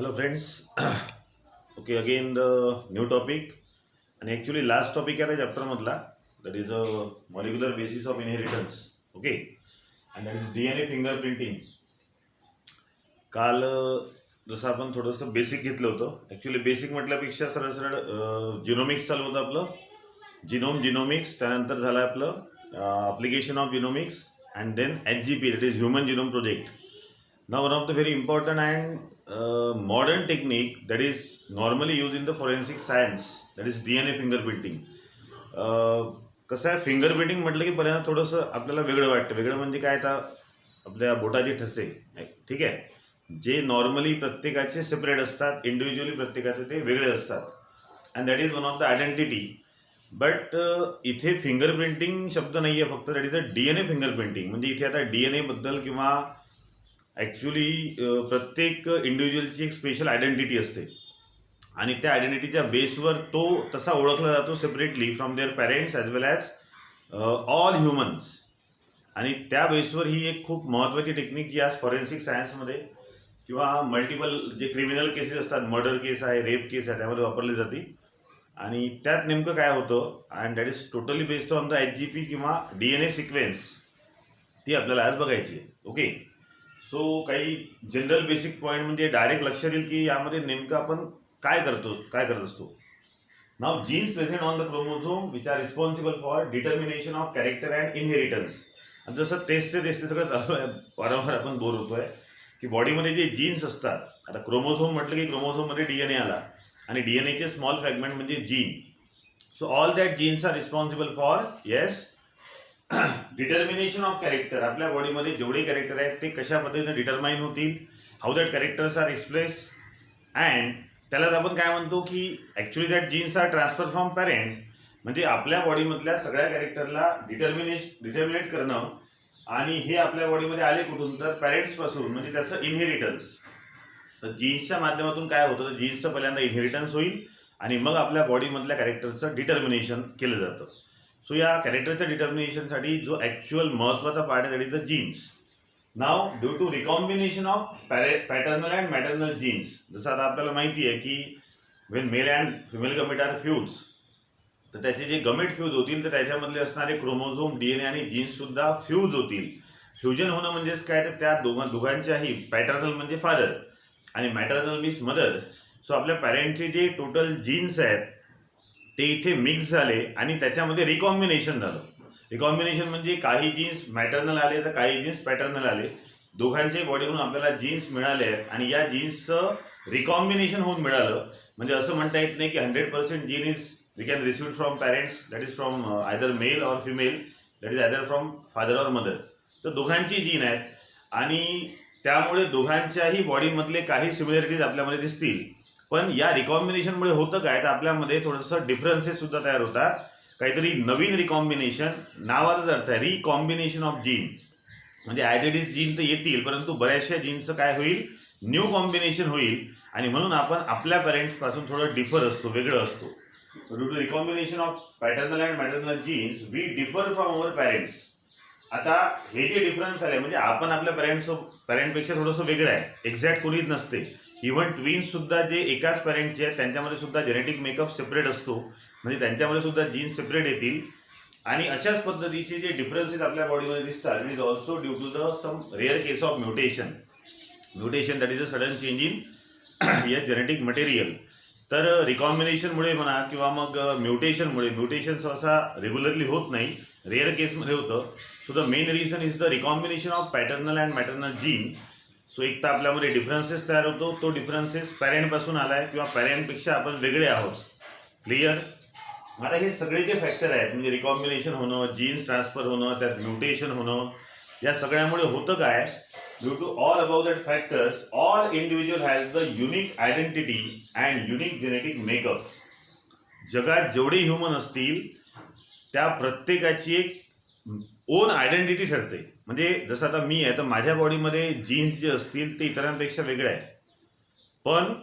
Hello friends. Okay, again the new topic and actually last topic आहे chapter मधला, that is a molecular basis of inheritance. Okay, and that is DNA fingerprinting. काल जसं आपण थोडंसं basic घेतलं होतं. Actually basic म्हटल्यापेक्षा सरळ सरळ जिनोमिक्स चालू होतं आपलं, जिनोमिक्स, त्यानंतर झालं आपलं application of genomics and then HGP, that is human genome project. Now one of the very important and modern technique that is normally used in the forensic science, that is DNA fingerprinting. कसं आहे, fingerprinting म्हटलं की पहिल्यांदा थोडंसं आपल्याला वेगळं वाटतं. वेगळं म्हणजे काय, तर आपल्या बोटाचे ठसे, ठीक आहे, जे नॉर्मली प्रत्येकाचे सेपरेट असतात, इंडिव्हिज्युअली प्रत्येकाचे ते वेगळे असतात, and that is one of the identity. But इथे फिंगरप्रिंटिंग शब्द नाही आहे फक्त, that is a DNA fingerprinting. म्हणजे इथे आता DNA बद्दल किंवा ॲक्च्युली प्रत्येक इंडिव्हिज्युअलची एक स्पेशल आयडेंटिटी असते आणि त्या आयडेंटिटीच्या बेसवर तो तसा ओळखला जातो separately from there parents as well as all humans. आणि त्या बेसवर ही एक खूप महत्त्वाची टेक्निक जी आज फॉरेन्सिक सायन्समध्ये किंवा मल्टिपल जे क्रिमिनल केसेस असतात, मर्डर केस आहे, रेप केस आहे, त्यामध्ये वापरली जाते. आणि त्यात नेमकं काय होतं, and that is totally based on the HGP किंवा DNA सिक्वेन्स, ती आपल्याला आज बघायची आहे. ओके, सो काही जनरल बेसिक पॉईंट म्हणजे डायरेक्ट लक्षात येईल की यामध्ये नेमकं आपण काय करत असतो. Now genes present on the chromosome which are responsible for determination of character and inheritance. आणि जसं तेच ते सगळं चालू आहे, वारंवार आपण बोर होतोय की बॉडीमध्ये जे जीन्स असतात, आता क्रोमोझोम म्हटलं की क्रोमोझोममध्ये DNA आला आणि DNAचे स्मॉल फ्रॅगमेंट म्हणजे gene. So all that genes are responsible for determination of character. आपल्या बॉडीमध्ये जेवढे कॅरेक्टर आहेत ते कशा पद्धतीने डिटर्माइन होतील, how that characters are express, and त्यालाच आपण काय म्हणतो की actually that genes are transfer from parents. म्हणजे आपल्या बॉडीमधल्या सगळ्या कॅरेक्टरला डिटर्मिनेट करणं, आणि हे आपल्या बॉडीमध्ये आले कुठून, तर पॅरेंट्सपासून, म्हणजे त्याचं इनहेरिटन्स. तर जीन्सच्या माध्यमातून काय होतं, तर जीन्सचं पहिल्यांदा इनहेरिटन्स होईल आणि मग आपल्या बॉडीमधल्या कॅरेक्टरचं डिटर्मिनेशन केलं जातं. सो या कॅरेक्टरच्या डिटर्मिनेशनसाठी जो ॲक्च्युअल महत्त्वाचा पार्ट आहे, that is the genes. Now due to recombination of paternal and maternal genes. जसं आता आपल्याला माहिती आहे की when male and female gamete are fuse, तर त्याचे जे गमेट फ्यूज होतील तर त्याच्यामधले असणारे क्रोमोझोम, DNA आणि जीन्ससुद्धा फ्यूज होतील. फ्युजन होणं म्हणजेच काय, तर त्या दोघांच्याही पॅटर्नल म्हणजे फादर आणि मॅटर्नल मीन्स मदर. सो आपल्या पॅरेंटचे जे टोटल जीन्स आहेत ते इथे मिक्स झाले आणि त्याच्यामध्ये रिकॉम्बिनेशन झालं. रिकॉम्बिनेशन म्हणजे काही जीन्स मॅटर्नल आले तर काही जीन्स पॅटर्नल आले. दोघांच्याही बॉडीमधून आपल्याला जीन्स मिळाले आहेत आणि या जीन्सचं रिकॉम्बिनेशन होऊन मिळालं. म्हणजे असं म्हणता येत नाही की 100% gene is we can receive from parents, that is from either male or female, that is either from father or mother. तर दोघांची जीन आहेत आणि त्यामुळे दोघांच्याही बॉडीमधले काही सिमिलॅरिटीज आपल्यामध्ये दिसतील. पण या रिकॉम्बिनेशनमुळे होतं काय, तर आपल्यामध्ये थोडंसं डिफरन्सेस सुद्धा तयार होतात. काहीतरी नवीन रिकॉम्बिनेशन, नावाचाच अर्थ आहे रिकॉम्बिनेशन ऑफ जीन. म्हणजे ॲज इट इज जीन तर येतील, परंतु बऱ्याचशा जीनचं काय होईल, न्यू कॉम्बिनेशन होईल. आणि म्हणून आपण आपल्या पॅरेंट्सपासून थोडं डिफर असतो, वेगळं असतो. Due to recombination of paternal and maternal genes we differ from our parents. आता हे जे डिफरन्स आले म्हणजे आपण आपल्या पॅरेंटपेक्षा थोडंसं वेगळं आहे, एक्झॅक्ट कोणीच नसते. इव्हन ट्विन्स सुद्धा जे एकाच पॅरेंटचे आहेत त्यांच्यामध्ये सुद्धा जेनेटिक मेकअप सेपरेट असतो, म्हणजे त्यांच्यामध्ये सुद्धा जीन्स सेपरेट येतील. आणि अशाच पद्धतीचे जे डिफरन्सेस आपल्या बॉडीमध्ये दिसतात, it is also due to the some rare case of mutation. That is a sudden change in या जेनेटिक मटेरियल. तर रिकॉम्बिनेशनमुळे म्हणा किंवा मग म्युटेशनमुळे, म्युटेशन सहसा रेग्युलरली होत नाही, रेअर केसमध्ये होतं. So the main reason is the recombination of paternal and maternal gene. So एक तर आपल्यामध्ये डिफरन्सेस तयार होतो, तो डिफरन्सेस पॅरेंटपासून आला आहे किंवा पॅरेंटपेक्षा आपण वेगळे आहोत. क्लिअर. आता हे सगळे जे फॅक्टर आहेत, म्हणजे रिकॉम्बिनेशन होणं, जीन्स ट्रान्सफर होणं, त्यात म्युटेशन होणं, या सगळ्यामुळे होतं काय, due to all about that factors all individual has the unique identity and unique genetic makeup. जगात जेवढे ह्युमन असतील त्या प्रत्येकाची एक ओन आयडेंटिटी ठरते. म्हणजे जसं आता मी आहे तर माझ्या बॉडीमध्ये जीन्स जे असतील ते इतरांपेक्षा वेगळे आहे, पण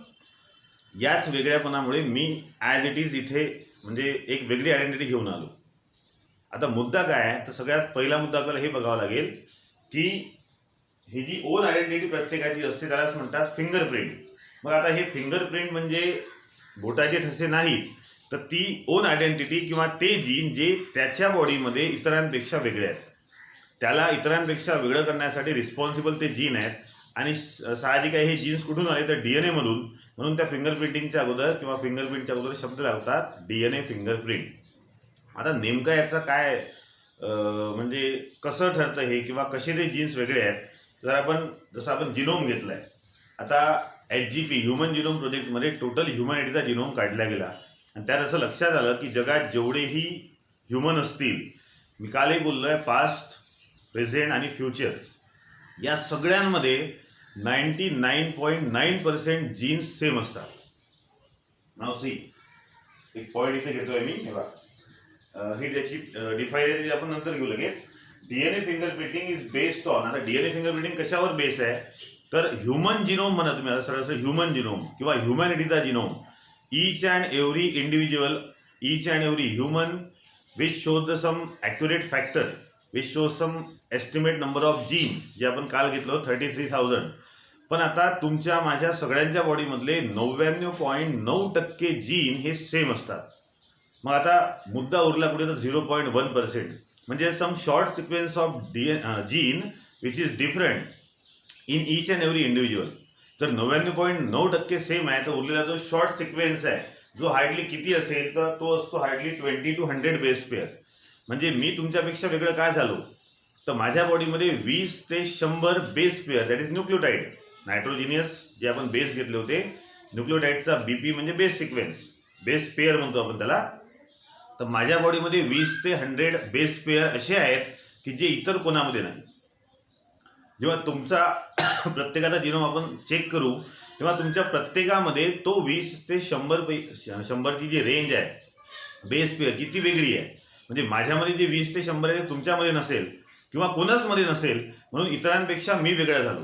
याच वेगळ्यापणामुळे मी ॲज इट इज इथे म्हणजे एक वेगळी आयडेंटिटी घेऊन आलो. आता मुद्दा काय आहे, तर सगळ्यात पहिला मुद्दा आपल्याला हे बघावं लागेल की ही जी ओन आयडेंटिटी प्रत्येकाची असते त्यालाच म्हणतात फिंगरप्रिंट. मग आता हे फिंगरप्रिंट म्हणजे बोटाचे ठसे नाहीत, तर ती ओन आयडेंटिटी किंवा ते जीन जे त्याच्या बॉडीमध्ये इतरांपेक्षा वेगळे आहेत, त्याला इतरांपेक्षा वेगळं करण्यासाठी रिस्पॉन्सिबल ते जीन आहेत. आणि साहजिक आहे हे जीन्स कुठून आले तर डीएनए मधून. म्हणून त्या फिंगरप्रिंटिंगच्या अगोदर किंवा फिंगरप्रिंटच्या अगोदर शब्द लावतात डीएनए फिंगरप्रिंट. आता नेमकं याचं काय म्हणजे कसं ठरतं हे किंवा कसे ते जीन्स वेगळे आहेत. जसं आपण जिनोम घेतलाय, आता HGP ह्युमन जिनोम प्रोजेक्टमध्ये टोटल ह्युमॅनिटीचा जिनोम काढला गेला आणि त्यात असं लक्षात आलं की जगात जेवढेही ह्युमन असतील, मी कालही बोललोय, पास्ट, प्रेझेंट आणि फ्युचर, या सगळ्यांमध्ये 99.9% जीन्स सेम असतात. नाव सी एक पॉईंट इथे घेतोय मी, हे बघा, ही त्याची डिफाईन आपण नंतर घेऊ लगेच. DNA fingerprinting is based on, आता डीएनए फिंगरप्रिंटिंग कशावर बेस आहे तर ह्युमन जिनोम म्हणा तुम्ही, आता सरळ ह्युमन जिनोम किंवा ह्युमॅनिटीचा genome. Each and every individual, each and every human which shows the some accurate factor which shows some estimate number of gene, जे आपण काल घेतलं 33,000. पण आता तुमच्या माझ्या सगळ्यांच्या बॉडीमधले 99.9% जीन हे सेम असतात. मग आता मुद्दा उरला कुठे तर 0.1%, म्हणजे some short sequence of gene which is different in each and every individual. जर 99.9% सेम आहे तर उरलेला जो शॉर्ट सिक्वेन्स आहे, जो हार्डली किती असेल तर तो असतो हार्डली 20 to 100 बेस पेअर. म्हणजे मी तुमच्यापेक्षा वेगळं काय झालो तर माझ्या बॉडीमध्ये 20 ते 100 base pair, that is न्यूक्लियोटाईड, nitrogenous जे आपण बेस घेतले होते, न्यूक्लियोटाईडचा BP म्हणजे बेस सिक्वेन्स, बेस पेअर म्हणतो आपण त्याला. तर माझ्या बॉडीमध्ये 20 ते 100 बेस पेअर असे आहेत की जे इतर कोणामध्ये नाही. जेव्हा तुमचा प्रत्येकाचा जिनोम आपण चेक करू तेव्हा तुमच्या प्रत्येकामध्ये तो 20 ते 100ची जी रेंज आहे बेस पेअरची ती वेगळी आहे. म्हणजे माझ्यामध्ये जे 20 ते 100 आहे तुमच्यामध्ये नसेल किंवा कोणाच मध्ये नसेल, म्हणून इतरांपेक्षा मी वेगळा झालो.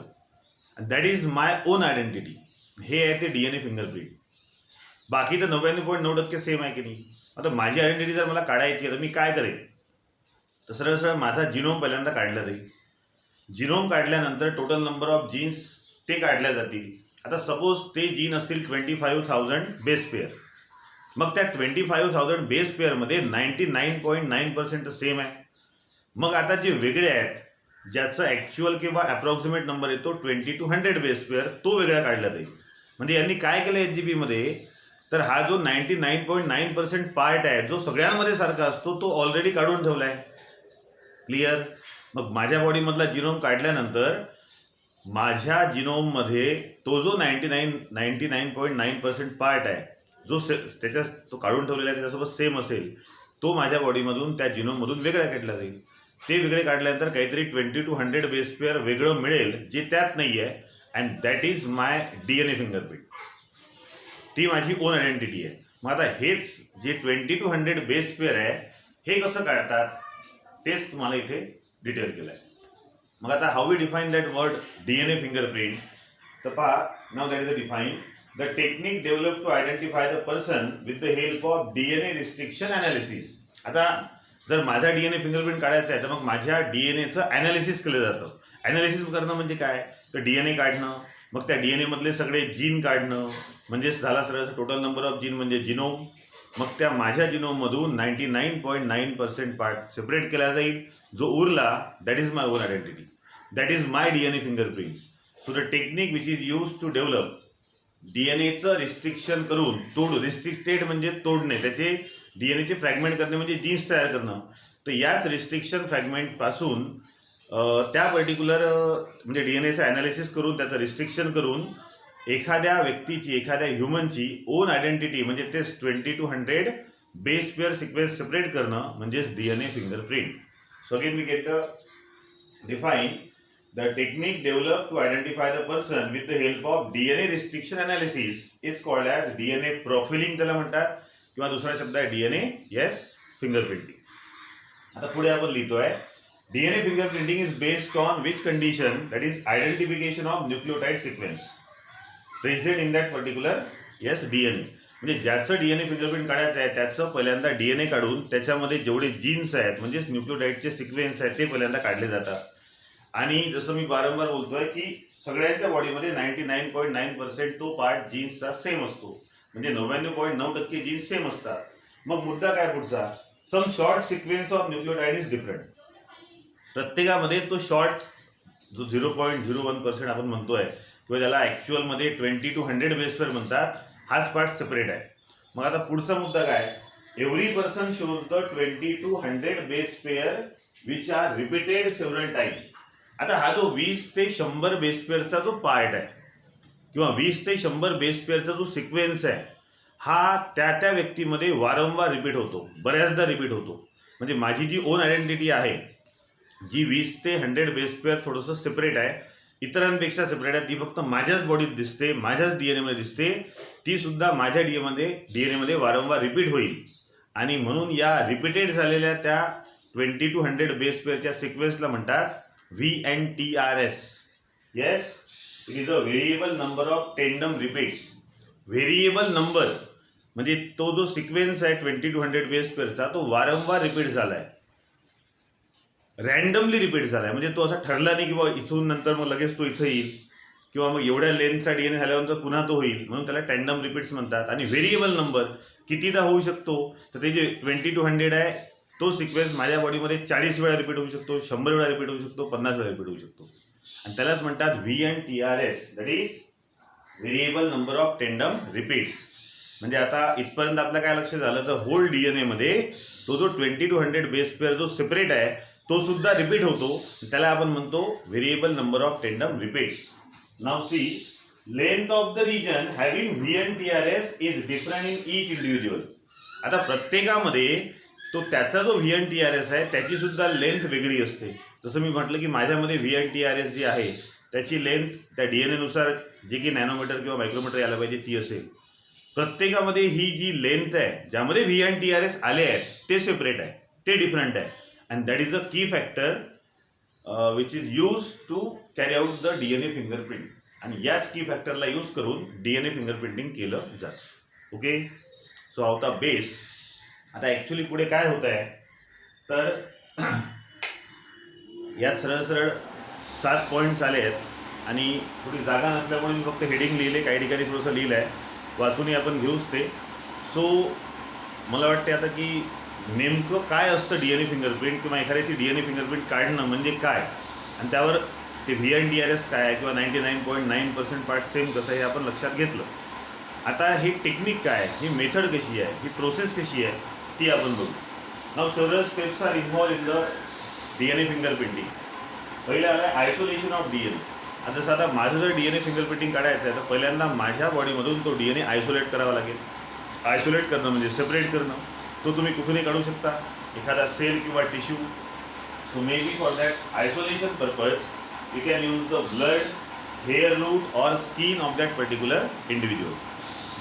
That is my own identity. हे आहे ते डीएनए फिंगरप्रिंट. बाकी तर 99.9% सेम आहे की नाही. आता माझी आयडेंटिटी जर मला काढायची आहे तर मी काय करेन तर सरळ सरळ माझा जिनोम पहिल्यांदा काढला जाईल. जिनोम काढल्यानंतर टोटल नंबर ऑफ जीन्स ते काढल्या जातील. आता सपोज ते जीन असतील 25,000 बेस पेअर, मग त्या 25,000 बेस पेअरमध्ये 99.9% सेम आहे. मग आता जे वेगळे आहेत, ज्याचा ॲक्च्युअल किंवा अप्रॉक्सिमेट नंबर येतो 20 to 100 बेस पेअर, तो वेगळा काढला जाईल. म्हणजे यांनी काय केलं HGP मध्ये तर हा जो 99.9% पार्ट आहे जो सगळ्यांमध्ये सारखा असतो तो ऑलरेडी काढून ठेवला आहे. क्लिअर. मग माझ्या बॉडीमधला जिनोम काढल्यानंतर माझ्या जिनोममध्ये तो जो 99.9% पार्ट आहे जो त्याच्यात तो काढून ठेवलेला आहे त्याच्यासोबत सेम असेल, तो माझ्या बॉडीमधून त्या जिनोममधून वेगळा काढला जाईल. ते वेगळे काढल्यानंतर काहीतरी 20 to 100 बेस पेअर वेगळं मिळेल जे त्यात नाही आहे, and that is my DNA fingerprint. ती माझी ओन आयडेंटिटी आहे. मग आता हेच जे 20 to 100 बेस पेअर आहे हे कसं काढतात तेच तुम्हाला इथे डिटेल केलं आहे. मग आता how we define that word DNA fingerprint तर पहा, now that is a define the technique develop to identify the person with the help of DNA restriction analysis. आता जर माझा डीएनए फिंगरप्रिंट काढायचा आहे तर मग माझ्या डीएनएचं अनालिसिस केलं जातं. अनालिसिस करणं म्हणजे काय तर डीएनए काढणं, मग त्या डीएनए मधले सगळे जीन काढणं, म्हणजे झाला सरळ टोटल नंबर ऑफ जीन म्हणजे जिनोम. मग त्या माझ्या जिनोममधून 99.9% पार्ट सेपरेट केला जाईल. जो उरला that is my own identity, that is my DNA fingerprint. So the technique which is use to develop डीएनएचं रिस्ट्रिक्शन करून रिस्ट्रिक्टेड म्हणजे तोडणे, त्याचे डीएनएचे फ्रॅगमेंट करणे म्हणजे जीन्स तयार करणं. तर याच रिस्ट्रिक्शन फ्रॅगमेंटपासून त्या पर्टिक्युलर म्हणजे डीएनएचं ॲनालिसिस करून त्याचं रिस्ट्रिक्शन करून एखाद्या व्यक्तीची, एखाद्या ह्युमनची ओन आयडेंटिटी म्हणजे तेच 20 to 100 base pair sequence separate करणं म्हणजेच DNA fingerprint. So again we get the define the technique develop to identify the person with the help of DNA restriction analysis is called as DNA profiling त्याला म्हणतात, किंवा दुसरा शब्द आहे DNA fingerprinting. आता पुढे आपण लिहितोय DNA fingerprinting is based on which condition, that is identification of nucleotide sequence present in that particular DNA. म्हणजे ज्याचं डीएनए फिंगरप्रिंट काढायचं आहे त्याचं पहिल्यांदा डीएनए काढून त्याच्यामध्ये जेवढे जीन्स आहेत म्हणजेच न्यूक्लियोटाइडचे सिक्वेन्स आहेत ते पहिल्यांदा काढले जातात. आणि जसं मी वारंवार बोलतोय की सगळ्यांच्या बॉडीमध्ये 99.9% तो पार्ट जीन्सचा सेम असतो, म्हणजे 99.9% जीन्स सेम असतात. मग मुद्दा काय पुढचा, some short sequence of nucleotide is different. प्रत्येकामध्ये तो शॉर्ट जो 0.01% आपण म्हणतोय किंवा ज्याला ॲक्च्युअलमध्ये 20 to 100 बेस पेअर म्हणतात, हाच पार्ट सेपरेट आहे. मग आता पुढचा मुद्दा काय, every person shows the 20 to 100 base pair which are repeated several time. आता हा जो 20 ते 100 बेस पेअरचा जो पार्ट आहे किंवा 20 ते 100 बेस पेअरचा जो सिक्वेन्स आहे, हा त्या व्यक्तीमध्ये वारंवार रिपीट होतो, बऱ्याचदा रिपीट होतो. म्हणजे माझी जी ओन आयडेंटिटी आहे, जी 20 ते 100 बेस पेअर थोडंसं सेपरेट आहे, इतरांपेक्षा सेपरेट आहे, ती फक्त माझ्याच बॉडीत दिसते, माझ्याच डीएनए मध्ये दिसते, ती सुद्धा माझ्या डीएनए मध्ये वारंवार रिपीट होईल. आणि म्हणून या रिपीटेड झालेल्या त्या 20 to 100 बेस पेअरच्या सिक्वेन्सला म्हणतात VNTRS. Yes, it is a variable number of tandem repeats. Variable number म्हणजे तो जो सिक्वेन्स आहे 20 to 100 बेस पेअरचा, तो वारंवार रिपीट झालाय, रॅन्डमली रिपीट झालाय. म्हणजे तो असा ठरला नाही की बाबा इथून नंतर मग लगेच तो इथं येईल किंवा मग एवढ्या लेंथचा डीएनए झाल्यानंतर पुन्हा तो होईल, म्हणून त्याला टँडम रिपीट्स म्हणतात. आणि व्हेरिएबल नंबर कितीदा होऊ शकतो, तर ते जे 20 to 100 आहे, तो सिक्वेन्स माझ्या बॉडीमध्ये 40 वेळा रिपीट होऊ शकतो, 100 वेळा रिपीट होऊ शकतो, 50 वेळा रिपीट होऊ शकतो. आणि त्यालाच म्हणतात VNTRS, that is variable number of tandem repeats. म्हणजे आता इथपर्यंत आपलं काय लक्ष झालं, तर होल डीएनए मध्ये तो जो 20 to 100 बेस पेअर जो सेपरेट आहे, तो सुद्धा रिपीट होतो, त्याला आपण म्हणतो variable number of tandem repeats. Now see, length of the region having VNTRS is different in each individual. आता प्रत्येकामध्ये तो त्याचा जो VNTRS आहे त्याची सुद्धा लेंथ वेगळी असते. जसं मी म्हटलं की माझ्यामध्ये VNTRS जी आहे त्याची लेंथ त्या डीएनए नुसार जे की नॅनोमीटर किंवा मायक्रोमीटर यायला पाहिजे ती असेल. प्रत्येकामध्ये ही जी लेंथ आहे ज्यामध्ये VNTRS आले आहेत ते सेपरेट आहे, ते डिफरंट आहे. And that is a key factor which is use to carry out the DNA fingerprint. आणि याच की फॅक्टरला यूज करून डीएनए फिंगरप्रिंटिंग केलं जातं. Okay, so out of base. आता ॲक्च्युली पुढे काय होत आहे, तर यात सरळ सरळ 7 पॉईंट्स आले आहेत आणि थोडी जागा नसल्यामुळे मी फक्त हेडिंग लिहिले, काही ठिकाणी थोडंसं लिहिलं आहे, वाचूनही आपण घेऊच ते. सो मला वाटते आता की नेमकं काय असतं डीएनए फिंगरप्रिंट किंवा एखाद्याची डीएनए फिंगरप्रिंट काढणं म्हणजे काय, आणि त्यावर ते VNTRS काय आहे किंवा 99.9% पार्ट सेम कसं आहे हे आपण लक्षात घेतलं. आता ही टेक्निक काय, ही मेथड कशी आहे, ही प्रोसेस कशी आहे ती आपण बघू. Now several steps are involve in the DNA fingerprinting. पहिलं आलं आयसोलेशन ऑफ डीएनए. आता जसं आता माझं जर डीएनए फिंगरप्रिंटिंग काढायचं आहे तर पहिल्यांदा माझ्या बॉडीमधून तो डीएनए आयसोलेट करावा लागेल. आयसोलेट करणं म्हणजे सेपरेट करणं. तो तुम्ही कुठूनही काढू शकता, एखादा सेल किंवा tissue. So may be for that isolation purpose you can use the blood, hair root or skin of that particular individual.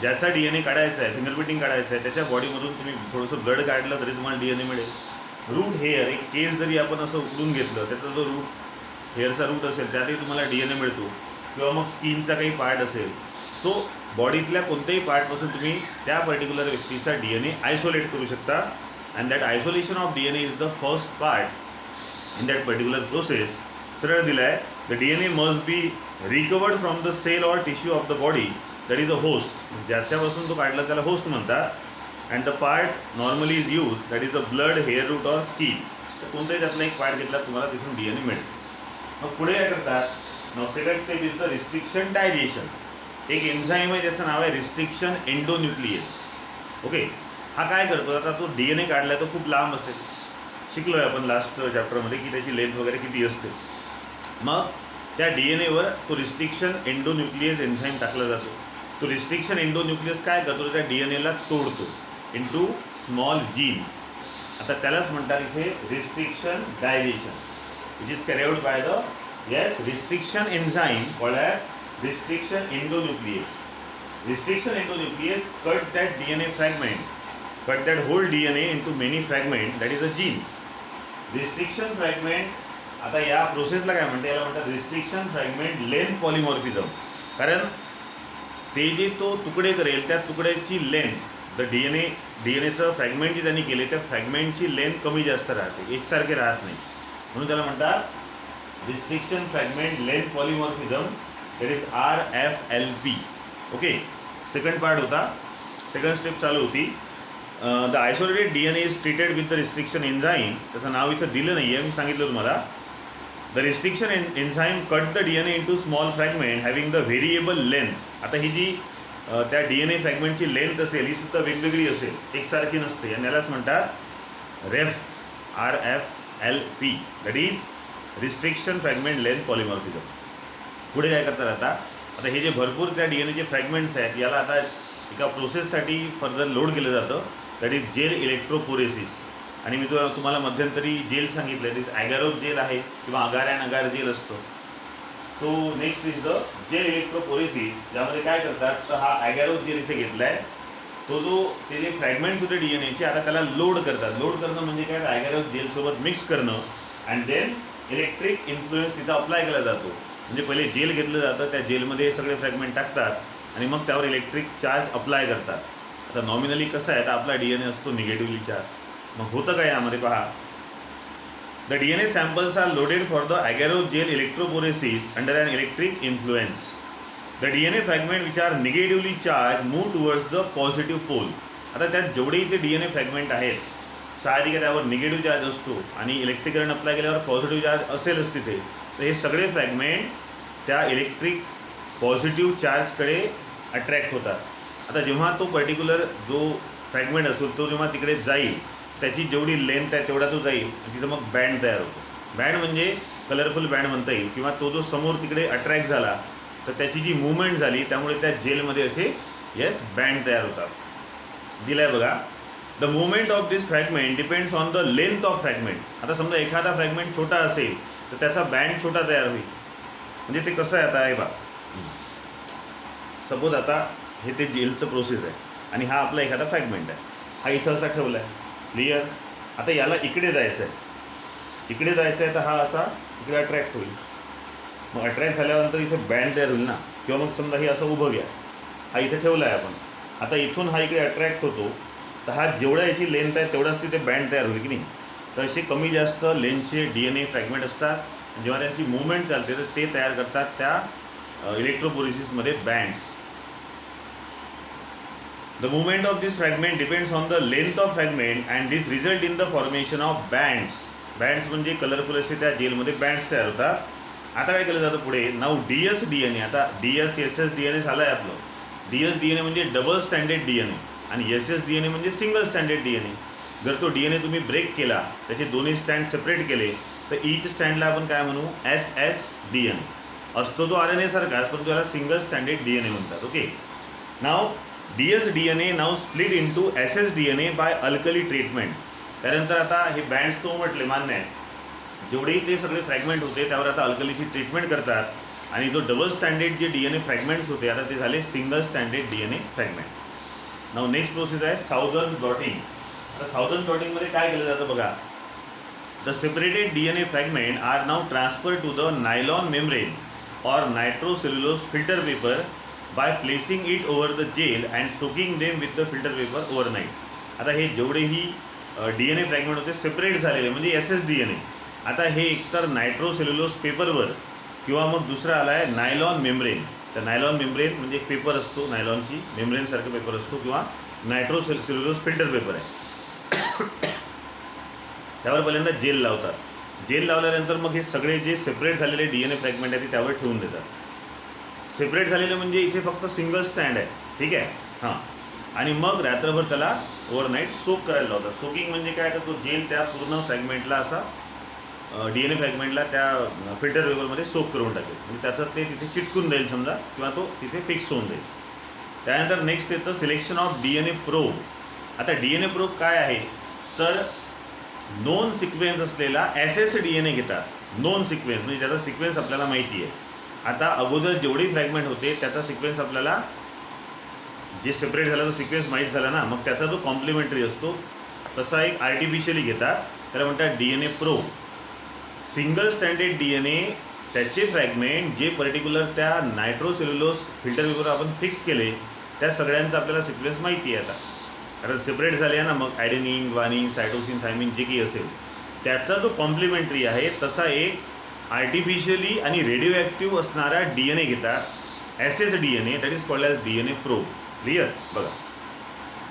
ज्याचा डीएनए काढायचा आहे, फिंगरप्रिंटिंग काढायचं आहे, त्याच्या बॉडीमधून तुम्ही थोडंसं ब्लड काढलं तरी तुम्हाला डीएनए मिळेल. रूट हेअर, एक केस जरी आपण असं उकळून घेतलं, त्याचा जो रूट हेअरचा रूट असेल त्यातही तुम्हाला डीएनए मिळतो, किंवा मग स्किनचा काही पार्ट असेल. सो बॉडीतल्या कोणत्याही पार्टपासून तुम्ही त्या पर्टिक्युलर व्यक्तीचा डीएनए आयसोलेट करू शकता. And that isolation of DNA is the first part in that particular process. सरळ दिलं आहे, the DNA must be recovered from the cell or tissue of the body that is a host. ज्याच्यापासून तो काढला त्याला host म्हणतात. And the part normally is use that is the blood, hair root or skin. तर कोणताही त्यातला एक part घेतला तुम्हाला तिथून डीएनए मिळेल. मग पुढे काय करतात, now second step is the restriction digestion. एक एन्झाईम आहे ज्याचं नाव आहे रिस्ट्रिक्शन एंडोन्यूक्लियस. ओके, हा काय करतो, आता तो डीएनए काढला तो खूप लांब असेल, शिकलो आहे आपण लास्ट चॅप्टरमध्ये की त्याची लेंथ वगैरे किती असते. मग त्या डीएनएवर तो रिस्ट्रिक्शन एंडोन्यूक्लियस एन्झाईम टाकला जातो. तो रिस्ट्रिक्शन एंडोन्यूक्लियस काय करतो, त्या डीएनएला तोडतो इंटू स्मॉल जीन. आता त्यालाच म्हणतात इथे restriction digestion, which is carried out by the restriction enzyme called as restriction endonuclease. Restriction endonuclease cut that DNA fragment, cut that whole DNA into many fragments, that is a gene. Restriction fragment, आता या प्रोसेसला काय म्हणतात, याला म्हणतात restriction fragment length polymorphism. कारण ते जे तो तुकडे करेल त्या तुकड्याची लेंथ, द डीएनएचं फ्रॅगमेंट जे त्यांनी केले त्या फ्रॅगमेंटची लेंथ कमी जास्त राहते, एकसारखे राहत नाही, म्हणून त्याला म्हणतात restriction fragment length polymorphism. That is RFLP. Okay, second part होता, सेकंड स्टेप चालू होती. The isolated DNA is treated with the restriction enzyme. त्याचं नाव इथं दिलं नाही आहे, मी सांगितलं तुम्हाला. The restriction enzyme cut the DNA into small fragment having the variable length. आता ही जी त्या DNA फ्रॅगमेंटची लेंथ असेल ही सुद्धा वेगवेगळी असेल, एकसारखी नसते, आणि यालाच म्हणतात RFLP, that is restriction fragment length polymorphism. पुढे काय करतात आता हे जे भरपूर त्या DNAचे फ्रॅगमेंट्स आहेत याला आता एका प्रोसेससाठी फर्दर लोड केलं जातं, दॅट इज जेल इलेक्ट्रोपोरेसिस. आणि मी तुम्हाला मध्यंतरी जेल सांगितलं, दॅट इज ॲगॅरोज जेल आहे किंवा अगार अँड अगार जेल असतो. So next is the gel electrophoresis, ज्यामध्ये काय करतात तर हा ॲगॅरोज जेल इथे घेतला आहे, ते जे फ्रॅगमेंट्स होते DNAचे आता त्याला लोड करतात. लोड करणं म्हणजे काय, ॲगॅरोज जेलसोबत मिक्स करणं अँड देन इलेक्ट्रिक इन्फ्लुएन्स तिथं अप्लाय केला जातो. म्हणजे पहिले जेल घेतलं जातं, त्या जेलमध्ये हे सगळे फ्रॅगमेंट टाकतात आणि मग त्यावर इलेक्ट्रिक चार्ज अप्लाय करतात. आता नॉमिनली कसं आहे, तर आपला DNA असतो निगेटिव्हली चार्ज. मग होतं काय यामध्ये पहा, the DNA samples are loaded for the agarose gel electrophoresis under an electric influence. The DNA fragment which are negatively charge move towards the positive pole. आता त्यात जेवढेही ते DNA फ्रॅगमेंट आहेत, साहजिक त्यावर निगेटिव्ह चार्ज असतो आणि इलेक्ट्रिक करंट अप्लाय केल्यावर पॉझिटिव्ह चार्ज असेलच तिथे. तर हे सगळे फ्रॅगमेंट त्या इलेक्ट्रिक पॉझिटिव्ह चार्जकडे अट्रॅक्ट होतात. आता जेव्हा तो पर्टिक्युलर जो फ्रॅगमेंट असतो तो जेव्हा तिकडे जाईल, त्याची जेवढी लेंथ आहे तेवढा तो जाईल, तिथं मग बँड तयार होतो. बँड म्हणजे कलरफुल बँड म्हणता येईल, किंवा तो जो समोर तिकडे अट्रॅक्ट झाला तर त्याची जी मुवमेंट झाली त्यामुळे त्या जेलमध्ये असे बँड तयार होतात. दिलं आहे बघा, the movement of this fragment depends on the length of fragment. आता समजा एखादा फ्रॅगमेंट छोटा असेल तर त्याचा बँड छोटा तयार होईल. म्हणजे ते कसं आहे, आता आहे बा, सपोज आता हे ते जेलचं प्रोसेस आहे आणि हा आपला एखादा फ्रॅगमेंट आहे, हा इथं असा ठेवला आहे, क्लिअर. आता याला इकडे जायचं आहे, तर हा असा इकडे अट्रॅक्ट होईल. मग अट्रॅक्ट झाल्यानंतर इथे बँड तयार होईल ना, किंवा मग समजा हे असं उभं घ्या, हा इथे ठेवला आहे आपण. आता इथून हा इकडे अट्रॅक्ट होतो, तर हा जेवढा याची लेंथ आहे तेवढाच तिथे बँड तयार होईल की नाही. तर असे कमी जास्त लेंथचे DNA फ्रॅगमेंट असतात. जेव्हा त्यांची मुवमेंट चालते तर ते तयार करतात त्या इलेक्ट्रोपोरेसिसमध्ये bands. The movement of this fragment depends on the length of fragment and this result in the formation of bands. Bands म्हणजे कलरफुल असे त्या जेलमध्ये बँड्स तयार होतात. आता काय केलं जातं पुढे, नाऊ DS DNA. आता DS-SS DNA झालं आहे आपलं. DS DNA म्हणजे डबल स्टँडर्ड DNA आणि SS DNA म्हणजे सिंगल स्टँडर्ड DNA. जर तो DNA तुम्ही ब्रेक केला, त्याचे दोन्ही स्टँड सेपरेट केले, तर ईच स्टँडला आपण काय म्हणू, SS DNA. असतो तो RNA सारखाच, पण त्याला सिंगल स्टँडर्ड DNA म्हणतात. Okay, now DS DNA now split into SS DNA by alkali treatment. त्यानंतर आता हे बँड्स तो म्हटले मान्य आहे, जेवढेही ते सगळे फ्रॅगमेंट होते त्यावर आता अल्कलीची ट्रीटमेंट करतात आणि जो डबल स्टँडर्ड जे DNA फ्रॅगमेंट्स होते आता ते झाले single standard DNA fragment. Now next process आहे साऊदर्न ब्लॉटिंग. आता साऊदर्न ब्लॉटिंगमध्ये काय केलं जातं बघा, the separated DNA fragment are now transfer to the nylon membrane और nitrocellulose filter paper by placing it over the gel and soaking them with the filter paper overnight. आता हे जेवढेही DNA फ्रॅगमेंट होते सेपरेट झालेले म्हणजे SS DNA, आता हे एकतर नायट्रोसेल्युलोज पेपरवर किंवा मग दुसरा आला आहे नायलॉन मेम्ब्रेन. तर नायलॉन मेम्ब्रेन म्हणजे एक पेपर असतो, नायलॉनची मेम्ब्रेनसारखं पेपर असतो, किंवा नायट्रोसेल्युलोज फिल्टर पेपर आहे. त्यावर पहिल्यांदा जेल लावतात. जेल लावल्यानंतर मग हे सगळे जे सेपरेट झालेले DNA फ्रॅगमेंट आहे ते त्यावर ठेवून देतात. सेपरेट झालेले म्हणजे इथे फक्त सिंगल स्टँड आहे, ठीक आहे. हां, आणि मग रात्रभर त्याला ओव्हरनाईट सोक करायला लावतात. सोकिंग म्हणजे काय, तर तो जेल त्या पूर्ण फ्रॅगमेंटला असा DNA फ्रॅगमेंटला त्या फिल्टर पेपरमध्ये सोक करून टाकेल, म्हणजे त्याचं ते तिथे चिटकून जाईल समजा, किंवा तो तिथे फिक्स होऊन जाईल. त्यानंतर नेक्स्ट येतं सिलेक्शन ऑफ DNA प्रोब. आता DNA प्रोब काय आहे, तर नोन सिक्वेन्स असलेला SS DNA घेतात. नोन सिक्वेन्स म्हणजे त्याचा सिक्वेन्स आपल्याला माहिती आहे. आता अगोदर जेवढी फ्रॅगमेंट होते त्याचा सिक्वेन्स आपल्याला, जे सेपरेट झाला तो सिक्वेन्स माहीत झाला ना, मग त्याचा जो कॉम्प्लिमेंटरी असतो तसा एक आर्टिफिशियली घेतात, त्याला म्हणतात DNA probe. Single standard DNA त्याचे फ्रॅगमेंट जे पर्टिक्युलर त्या नायट्रोसेल्युलोज फिल्टर पेपर आपण फिक्स केले त्या सगळ्यांचा आपल्याला सिक्वेन्स माहिती आहे आता, कारण सेपरेट झाले आहे ना. मग ॲडेनिन, ग्वानिन, सायटोसिन, थायमिन जे काही असेल त्याचा जो कॉम्प्लिमेंटरी आहे तसा एक आर्टिफिशियली आणि रेडिओ ॲक्टिव्ह असणारा DNA घेतात, SS DNA, that is called as DNA probe. Clear? बघा,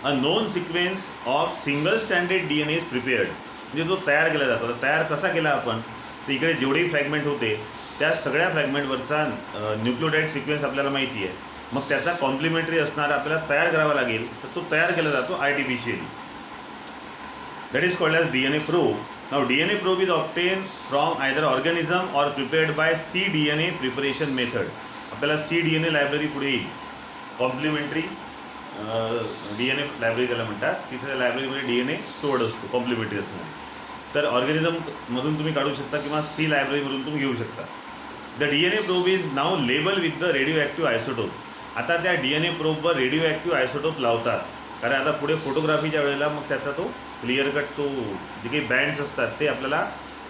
a known sequence of single standard DNA is prepared. म्हणजे जो तयार केला जातो. तर तयार कसा केला आपण, तर इकडे जेवढेही फ्रॅगमेंट होते त्या सगळ्या फ्रॅगमेंटवरचा न्यूक्लियोटाईड सिक्वेन्स आपल्याला माहिती आहे. मग त्याचा कॉम्प्लिमेंटरी असणारा आपल्याला तयार करावा लागेल, तर तो तयार केला जातो artificially. That is called as DNA probe. Now DNA probe is obtain from either organism or prepared by cDNA preparation method. आपल्याला cDNA लायब्ररी पुढे येईल, कॉम्प्लिमेंटरी DNA लायब्ररी त्याला म्हणतात. तिथे लायब्ररीमध्ये DNA स्टोअर्ड असतो कॉम्प्लिमेंटरी असणार. तर ऑर्गॅनिझममधून तुम्ही काढू शकता किंवा C लायब्ररीमधून तुम्ही घेऊ शकता. The DNA probe is now label with the radio active isotope. आता त्या DNA प्रोबवर रेडिओ ॲक्टिव्ह आयसोटोप लावतात, कारण आता पुढे फोटोग्राफीच्या वेळेला मग त्याचा तो क्लिअर कट, तो जे काही बँड्स असतात ते आपल्याला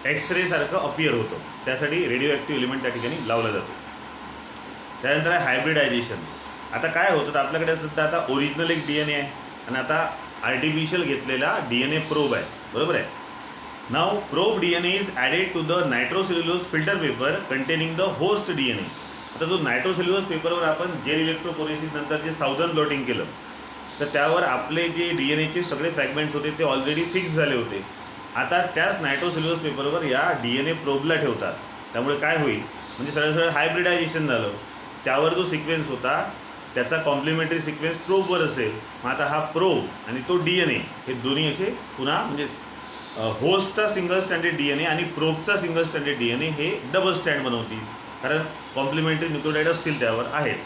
एक्सरे सारखं अपियर होतं. त्यासाठी रेडिओ ॲक्टिव्ह एलिमेंट त्या ठिकाणी लावला जातो. त्यानंतर आहे हायब्रिडायझेशन. आता काय होतं, तर आपल्याकडे सध्या आता ओरिजिनल एक DNA आहे आणि आता आर्टिफिशियल घेतलेला DNA प्रोब आहे, बरोबर आहे. Now probe DNA is added to the nitrocellulose filter paper containing the host DNA. आता जो नायट्रोसेल्युलोज पेपरवर आपण जेल इलेक्ट्रोपोरेसिस नंतर जे साऊदर्न ब्लॉटिंग केलं, तर त्यावर आपले जे DNAचे सगळे फ्रॅगमेंट्स होते ते ऑलरेडी फिक्स झाले होते. आता त्याच नायट्रोसेल्युलोज पेपरवर या DNA प्रोबला ठेवतात. त्यामुळे काय होईल, म्हणजे सरळ हायब्रिडायझेशन झालं. त्यावर जो सिक्वेन्स होता त्याचा कॉम्प्लिमेंटरी सिक्वेन्स प्रोबवर असेल. मग आता हा प्रोब आणि तो DNA हे दोन्ही असे पुन्हा म्हणजे होस्टचा सिंगल स्टँडर्ड DNA आणि प्रोबचा सिंगल स्टँडर्ड DNA हे डबल स्टँड बनवतील, कारण कॉम्प्लिमेंटरी न्यूक्लियोटाईड असतील त्यावर आहेच.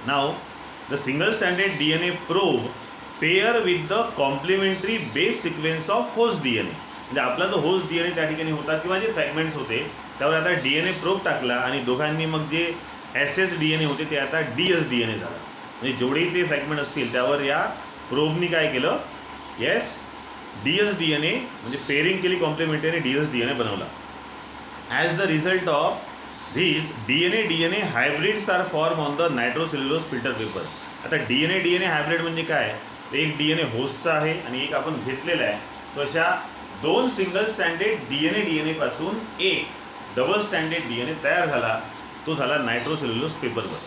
Now the single standard DNA probe pair with the complementary base sequence of host DNA. म्हणजे आपला जो होस्ट DNA त्या ठिकाणी होता किंवा जे फ्रॅगमेंट्स होते त्यावर आता DNA प्रोब टाकला आणि दोघांनी मग जे SS DNA होते ते आता DS DNA झाला. म्हणजे जेवढेही ते फ्रॅगमेंट असतील त्यावर या प्रोबनी काय केलं, येस DS DNA म्हणजे पेअरिंग केली कॉम्प्लिमेंटरी आणि DS DNA बनवला. As the result of this DNA hybrids are form on the nitrocellulose filter paper. आता DNA हायब्रिड म्हणजे काय, तर एक DNA होस्टचा आहे आणि एक आपण घेतलेला आहे. सो अशा दोन सिंगल स्टँडर्ड DNA पासून एक डबल स्टँडर्ड DNA तयार झाला, तो झाला नायट्रोसेल्युलोज पेपरवर.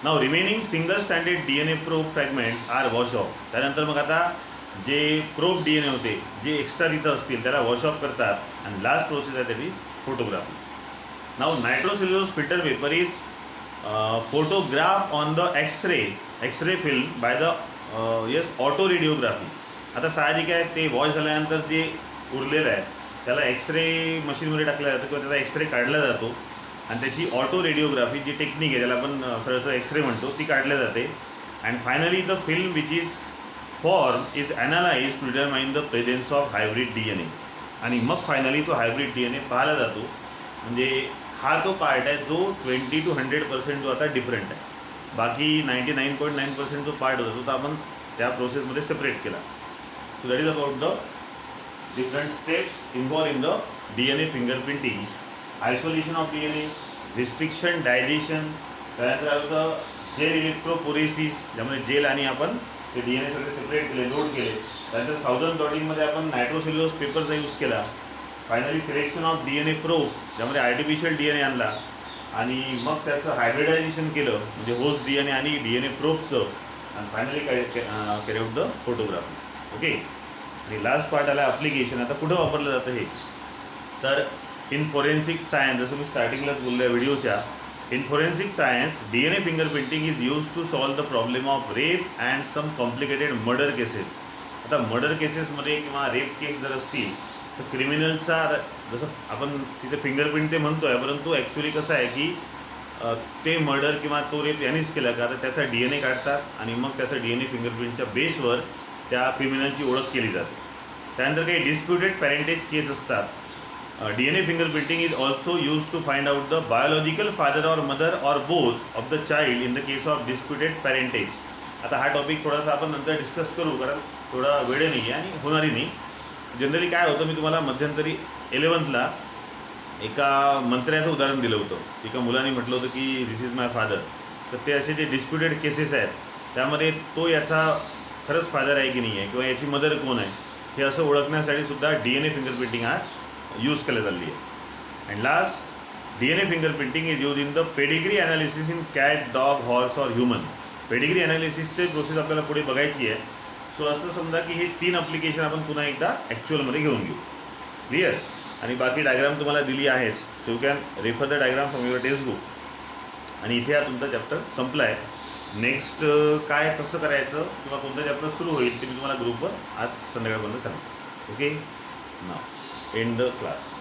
Now remaining single standard DNA probe fragments are wash off. त्यानंतर मग आता जे प्रोब DNA होते जे एक्स्ट्रा तिथं असतील त्याला वॉश ऑफ करतात आणि लास्ट प्रोसेस आहे त्याची photography. Now nitrocellulose filter paper is photograph on the x ray film by the auto radiography. आता साहजिक आहे ते वॉश झाल्यानंतर जे उरलेलं आहे त्याला एक्सरे मशीनमध्ये टाकलं जातं किंवा त्याचा एक्सरे काढला जातो आणि त्याची ऑटो रेडिओग्राफी जी टेक्निक आहे त्याला आपण सरळ एक्सरे म्हणतो ती काढल्या जाते. And finally the film which is form is analyse to determine the presence of hybrid DNA. आणि मग फायनली तो हायब्रिड DNA पाहिला जातो. म्हणजे हा तो पार्ट आहे जो 20 to 100% जो आता डिफरंट आहे. बाकी 99.9% जो पार्ट होता तो आपण त्या प्रोसेसमध्ये सेपरेट केला. So that is about the different steps involve in the DNA fingerprinting, isolation of DNA, restriction, digestion, त्यानंतर आलं जेल इलेक्ट्रोपोरेसिस, ज्यामध्ये जेल आणि आपण ते DNA सगळे सेपरेट केले, लोड केले. त्यानंतर साऊदर्न ब्लॉटिंगमध्ये आपण नायट्रोसेल्युलोज पेपरचा यूज केला. Finally selection of DNA probe, ज्यामध्ये आर्टिफिशियल DNA आणला आणि मग त्याचं हायब्रिडायझेशन केलं म्हणजे होस्ट DNA आणि DNA प्रोबचं, आणि finally carry out the photography. Okay. आणि लास्ट पार्ट आला ॲप्लिकेशन. आता कुठं वापरलं जातं हे, तर इन फोरेन्सिक सायन्स, जसं मी स्टार्टिंगलाच बोललो आहे व्हिडिओच्या, in forensic science DNA fingerprinting is use to solve the problem of rape and some complicated murder cases. आता मर्डर केसेसमध्ये किंवा रेप केस जर असतील तर क्रिमिनलचा, जसं आपण तिथे फिंगरप्रिंट ते म्हणतो आहे, परंतु ॲक्च्युली कसं आहे की ते मर्डर किंवा तो रेप यांनीच केला का, तर त्याचा DNA काढतात आणि मग त्याचा DNA फिंगरप्रिंटच्या बेसवर त्या क्रिमिनलची ओळख केली जाते. त्यानंतर काही डिस्प्युटेड पॅरेंटेज केस असतात. DNA fingerprinting is also use to find out the biological father और मदर और both of the child in the case of disputed parentage. आता हा टॉपिक थोडासा आपण नंतर डिस्कस करू, कारण थोडा वेळ नाही आहे आणि होणारही नाही. जनरली काय होतं, मी तुम्हाला मध्यंतरी 11th एका मंत्र्याचं उदाहरण दिलं होतं. एका मुलाने म्हटलं होतं की दिस इज माय फादर. तर ते असे जे डिस्प्युटेड केसेस आहेत त्यामध्ये तो याचा खरंच फादर आहे की नाही आहे किंवा याची मदर कोण आहे हे असं ओळखण्यासाठी सुद्धा DNA फिंगरप्रिंटिंग आज यूज केली चालली आहे. And last DNA fingerprinting is use in the pedigree analysis in cat, dog, horse और ह्युमन. पेडिग्री अनालिसिसची प्रोसेस आपल्याला पुढे बघायची आहे. सो असं समजा की हे 3 ॲप्लिकेशन आपण पुन्हा एकदा ॲक्च्युअलमध्ये घेऊन घेऊ. क्लिअर. आणि बाकी डायग्राम तुम्हाला दिली आहेच. So you can refer the diagram from your text book. आणि इथे हा तुमचा चॅप्टर संपला आहे. नेक्स्ट काय कसं करायचं किंवा कोणता चॅप्टर सुरू होईल ते मी तुम्हाला ग्रुपवर आज संध्याकाळपर्यंत सांगतो. Okay. Now end the class.